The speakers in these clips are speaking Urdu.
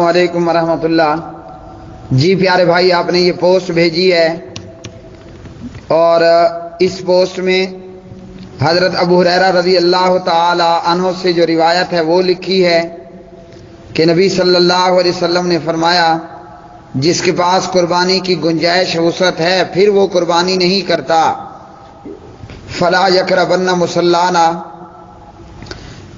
وعلیکم ورحمۃ اللہ۔ جی پیارے بھائی، آپ نے یہ پوسٹ بھیجی ہے اور اس پوسٹ میں حضرت ابو ہریرہ رضی اللہ تعالی عنہ سے جو روایت ہے وہ لکھی ہے کہ نبی صلی اللہ علیہ وسلم نے فرمایا، جس کے پاس قربانی کی گنجائش وسعت ہے پھر وہ قربانی نہیں کرتا، فلا یقربن مصلانا،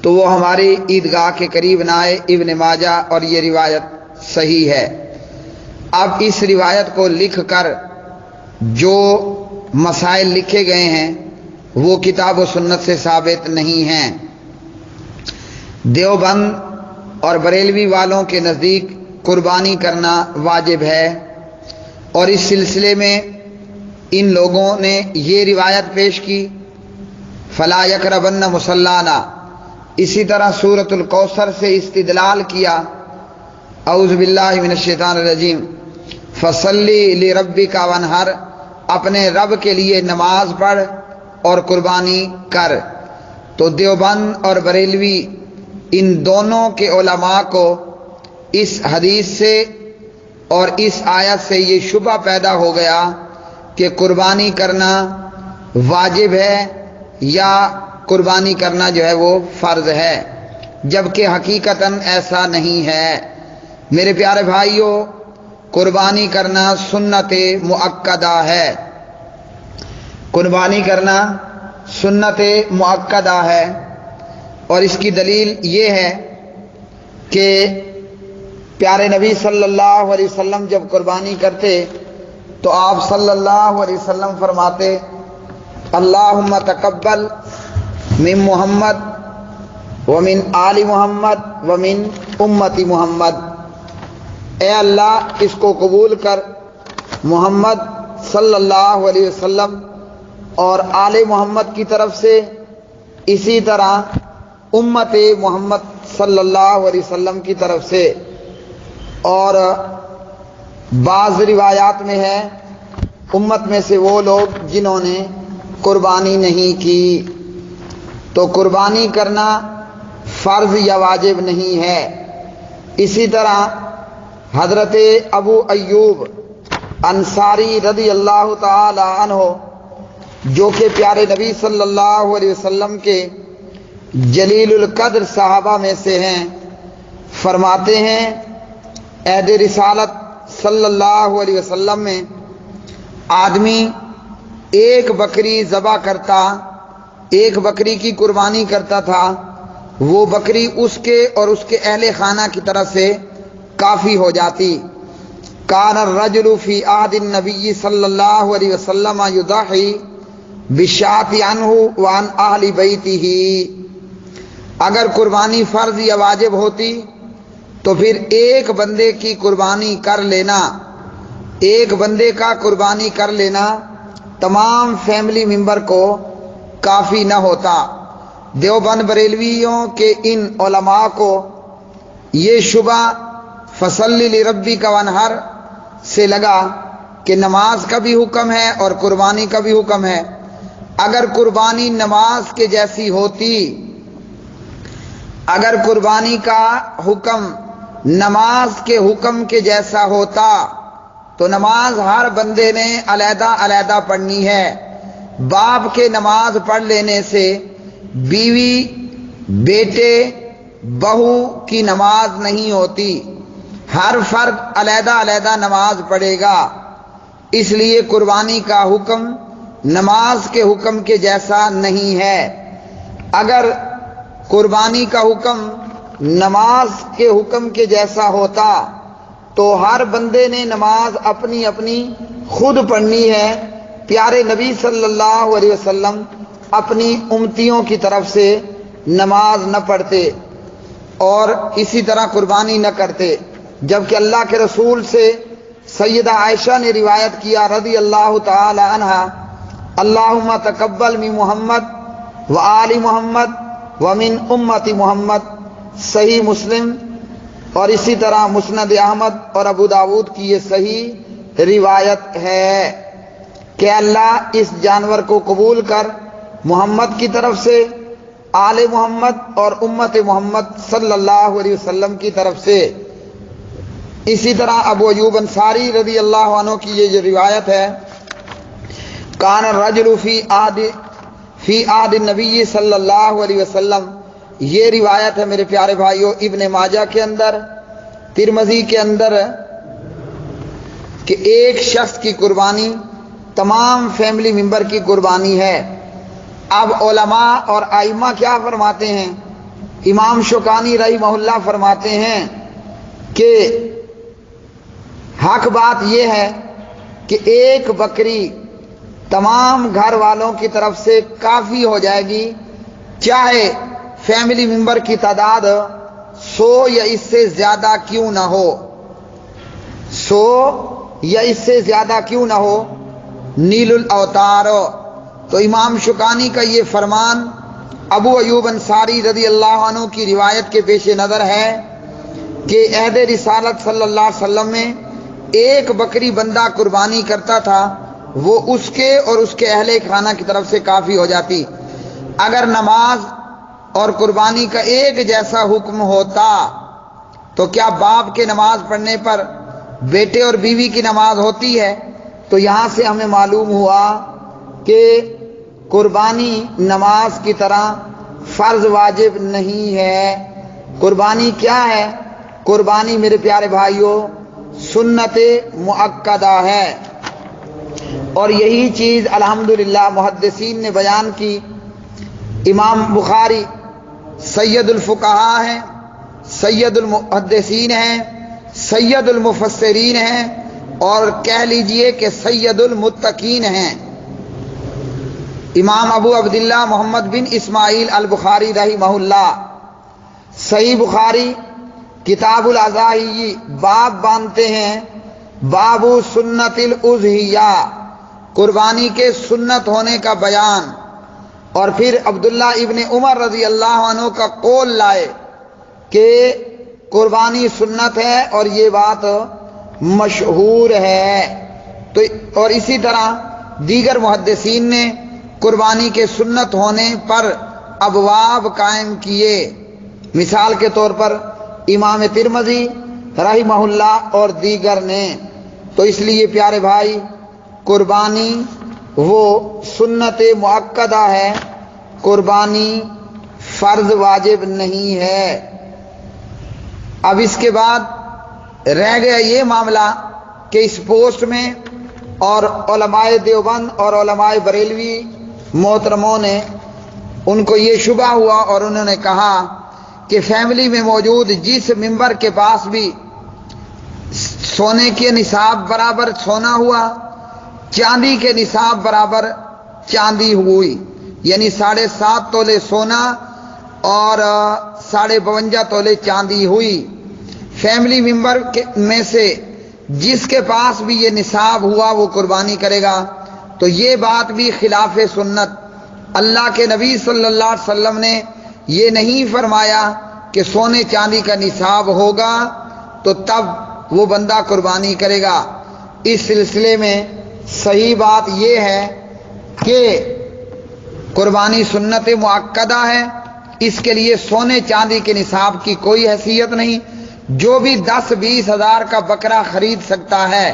تو وہ ہماری عیدگاہ کے قریب نہ آئے۔ ابن ماجہ، اور یہ روایت صحیح ہے۔ اب اس روایت کو لکھ کر جو مسائل لکھے گئے ہیں وہ کتاب و سنت سے ثابت نہیں ہیں۔ دیوبند اور بریلوی والوں کے نزدیک قربانی کرنا واجب ہے، اور اس سلسلے میں ان لوگوں نے یہ روایت پیش کی، فلا یقربن مصلانا۔ اسی طرح سورۃ الکوثر سے استدلال کیا، اعوذ باللہ من الشیطان الرجیم، فصلی لربک وانحر، اپنے رب کے لیے نماز پڑھ اور قربانی کر۔ تو دیوبند اور بریلوی ان دونوں کے علماء کو اس حدیث سے اور اس آیت سے یہ شبہ پیدا ہو گیا کہ قربانی کرنا واجب ہے یا قربانی کرنا جو ہے وہ فرض ہے، جبکہ حقیقتاً ایسا نہیں ہے۔ میرے پیارے بھائیوں، قربانی کرنا سنت مؤکدہ ہے، قربانی کرنا سنت مؤکدہ ہے، اور اس کی دلیل یہ ہے کہ پیارے نبی صلی اللہ علیہ وسلم جب قربانی کرتے تو آپ صلی اللہ علیہ وسلم فرماتے، اللہم تقبل من محمد ومن آل محمد ومن امتی محمد، اے اللہ اس کو قبول کر محمد صلی اللہ علیہ وسلم اور آل محمد کی طرف سے، اسی طرح امت محمد صلی اللہ علیہ وسلم کی طرف سے۔ اور بعض روایات میں ہے امت میں سے وہ لوگ جنہوں نے قربانی نہیں کی۔ تو قربانی کرنا فرض یا واجب نہیں ہے۔ اسی طرح حضرت ابو ایوب انصاری رضی اللہ تعالی عنہ، جو کہ پیارے نبی صلی اللہ علیہ وسلم کے جلیل القدر صحابہ میں سے ہیں، فرماتے ہیں عہد رسالت صلی اللہ علیہ وسلم میں آدمی ایک بکری ذبح کرتا، ایک بکری کی قربانی کرتا تھا، وہ بکری اس کے اور اس کے اہل خانہ کی طرف سے کافی ہو جاتی۔ کان الرجل فی عہد النبی صلی اللہ علیہ وسلم یضحی بالشاۃ عنہ وعن اہل بیتہ، اگر قربانی فرض یا واجب ہوتی تو پھر ایک بندے کی قربانی کر لینا، ایک بندے کا قربانی کر لینا تمام فیملی ممبر کو کافی نہ ہوتا۔ دیوبند بریلویوں کے ان علماء کو یہ شبہ فصلی لربک وانحر سے لگا کہ نماز کا بھی حکم ہے اور قربانی کا بھی حکم ہے۔ اگر قربانی نماز کے جیسی ہوتی، اگر قربانی کا حکم نماز کے حکم کے جیسا ہوتا تو نماز ہر بندے نے علیحدہ علیحدہ پڑھنی ہے۔ باپ کے نماز پڑھ لینے سے بیوی، بیٹے، بہو کی نماز نہیں ہوتی، ہر فرد علیحدہ علیحدہ نماز پڑھے گا۔ اس لیے قربانی کا حکم نماز کے حکم کے جیسا نہیں ہے۔ اگر قربانی کا حکم نماز کے حکم کے جیسا ہوتا تو ہر بندے نے نماز اپنی اپنی خود پڑھنی ہے، پیارے نبی صلی اللہ علیہ وسلم اپنی امتیوں کی طرف سے نماز نہ پڑھتے اور اسی طرح قربانی نہ کرتے، جبکہ اللہ کے رسول سے سیدہ عائشہ نے روایت کیا رضی اللہ تعالی عنہا، اللہم تقبل من محمد وآل محمد ومن امت محمد، صحیح مسلم، اور اسی طرح مسند احمد اور ابو داود کی یہ صحیح روایت ہے کہ اللہ اس جانور کو قبول کر محمد کی طرف سے، آل محمد اور امت محمد صلی اللہ علیہ وسلم کی طرف سے، اسی طرح ابو ایوب انصاری رضی اللہ عنہ کی یہ جو روایت ہے، کان الرجل فی عہد النبی صلی اللہ علیہ وسلم، یہ روایت ہے میرے پیارے بھائیوں ابن ماجہ کے اندر، ترمذی کے اندر، کہ ایک شخص کی قربانی تمام فیملی ممبر کی قربانی ہے۔ اب علماء اور ائمہ کیا فرماتے ہیں؟ امام شوکانی رحمہ اللہ فرماتے ہیں کہ حق بات یہ ہے کہ ایک بکری تمام گھر والوں کی طرف سے کافی ہو جائے گی، چاہے فیملی ممبر کی تعداد 100 یا اس سے زیادہ کیوں نہ ہو، 100 یا اس سے زیادہ کیوں نہ ہو۔ نیل الاوتار، تو امام شوکانی کا یہ فرمان ابو ایوب انصاری رضی اللہ عنہ کی روایت کے پیش نظر ہے کہ عہد رسالت صلی اللہ علیہ وسلم میں ایک بکری بندہ قربانی کرتا تھا، وہ اس کے اور اس کے اہل خانہ کی طرف سے کافی ہو جاتی۔ اگر نماز اور قربانی کا ایک جیسا حکم ہوتا تو کیا باپ کے نماز پڑھنے پر بیٹے اور بیوی کی نماز ہوتی ہے؟ تو یہاں سے ہمیں معلوم ہوا کہ قربانی نماز کی طرح فرض واجب نہیں ہے۔ قربانی کیا ہے؟ قربانی میرے پیارے بھائیوں سنت مؤکدہ ہے، اور یہی چیز الحمدللہ محدثین نے بیان کی۔ امام بخاری سید الفقہاء ہیں، سید المحدثین ہیں، سید المفسرین ہیں، اور کہہ لیجئے کہ سید المتقین ہیں۔ امام ابو عبداللہ محمد بن اسماعیل البخاری رحمہ اللہ صحیح بخاری کتاب الاضحیہ باب باندھتے ہیں، باب سنت الاضحیہ، قربانی کے سنت ہونے کا بیان، اور پھر عبداللہ ابن عمر رضی اللہ عنہ کا قول لائے کہ قربانی سنت ہے اور یہ بات مشہور ہے۔ تو اور اسی طرح دیگر محدثین نے قربانی کے سنت ہونے پر ابواب قائم کیے، مثال کے طور پر امام ترمذی رحمہ اللہ اور دیگر نے۔ تو اس لیے پیارے بھائی قربانی وہ سنت مؤکدہ ہے، قربانی فرض واجب نہیں ہے۔ اب اس کے بعد رہ گیا یہ معاملہ کہ اس پوسٹ میں اور علماء دیوبند اور علماء بریلوی محترموں نے ان کو یہ شبہ ہوا اور انہوں نے کہا کہ فیملی میں موجود جس ممبر کے پاس بھی سونے کے نصاب برابر سونا ہوا، چاندی کے نصاب برابر چاندی ہوئی، یعنی 7.5 تولے سونا اور 52.5 تولے چاندی ہوئی، فیملی ممبر میں سے جس کے پاس بھی یہ نصاب ہوا وہ قربانی کرے گا۔ تو یہ بات بھی خلاف سنت، اللہ کے نبی صلی اللہ علیہ وسلم نے یہ نہیں فرمایا کہ سونے چاندی کا نصاب ہوگا تو تب وہ بندہ قربانی کرے گا۔ اس سلسلے میں صحیح بات یہ ہے کہ قربانی سنت مؤکدہ ہے، اس کے لیے سونے چاندی کے نصاب کی کوئی حیثیت نہیں۔ جو بھی 10-20 ہزار کا بکرا خرید سکتا ہے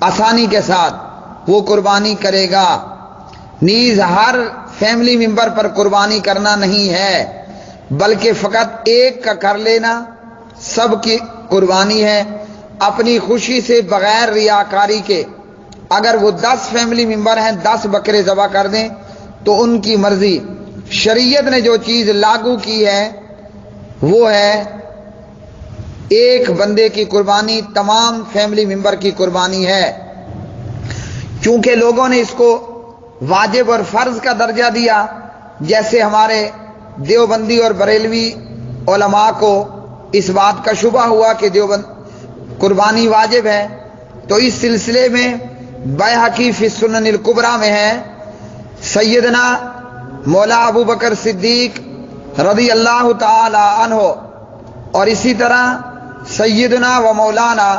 آسانی کے ساتھ وہ قربانی کرے گا۔ نیز ہر فیملی ممبر پر قربانی کرنا نہیں ہے، بلکہ فقط ایک کا کر لینا سب کی قربانی ہے، اپنی خوشی سے بغیر ریاکاری کے۔ اگر وہ 10 فیملی ممبر ہیں 10 بکرے ذبح کر دیں تو ان کی مرضی۔ شریعت نے جو چیز لاگو کی ہے وہ ہے ایک بندے کی قربانی تمام فیملی ممبر کی قربانی ہے۔ چونکہ لوگوں نے اس کو واجب اور فرض کا درجہ دیا، جیسے ہمارے دیوبندی اور بریلوی علماء کو اس بات کا شبہ ہوا کہ قربانی واجب ہے، تو اس سلسلے میں بیہقی فی السنن الکبریٰ میں ہے سیدنا مولا ابو بکر صدیق رضی اللہ تعالی عنہ، اور اسی طرح سیدنا و مولانا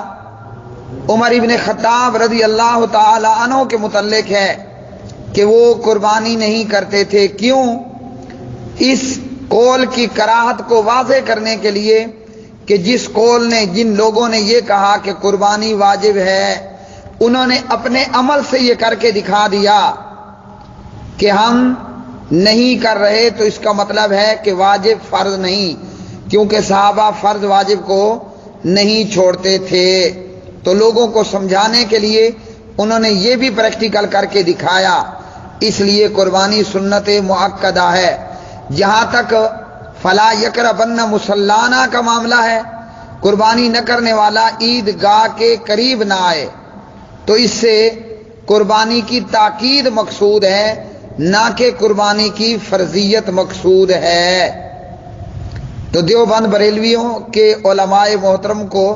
عمر ابن خطاب رضی اللہ تعالی عنہ کے متعلق ہے کہ وہ قربانی نہیں کرتے تھے۔ کیوں؟ اس قول کی کراہت کو واضح کرنے کے لیے کہ جس قول نے، جن لوگوں نے یہ کہا کہ قربانی واجب ہے، انہوں نے اپنے عمل سے یہ کر کے دکھا دیا کہ ہم نہیں کر رہے، تو اس کا مطلب ہے کہ واجب فرض نہیں، کیونکہ صحابہ فرض واجب کو نہیں چھوڑتے تھے۔ تو لوگوں کو سمجھانے کے لیے انہوں نے یہ بھی پریکٹیکل کر کے دکھایا، اس لیے قربانی سنت مؤکدہ ہے۔ جہاں تک فلا یقربن مصلانا کا معاملہ ہے، قربانی نہ کرنے والا عید گاہ کے قریب نہ آئے، تو اس سے قربانی کی تاکید مقصود ہے، نہ کہ قربانی کی فرضیت مقصود ہے۔ تو دیوبند بریلویوں کے علماء محترم کو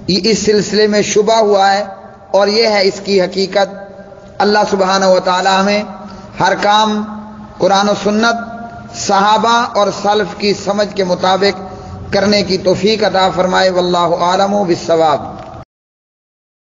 اس سلسلے میں شبہ ہوا ہے، اور یہ ہے اس کی حقیقت۔ اللہ سبحانہ و تعالی ہمیں ہر کام قرآن و سنت، صحابہ اور سلف کی سمجھ کے مطابق کرنے کی توفیق عطا فرمائے۔ واللہ اعلم بالصواب۔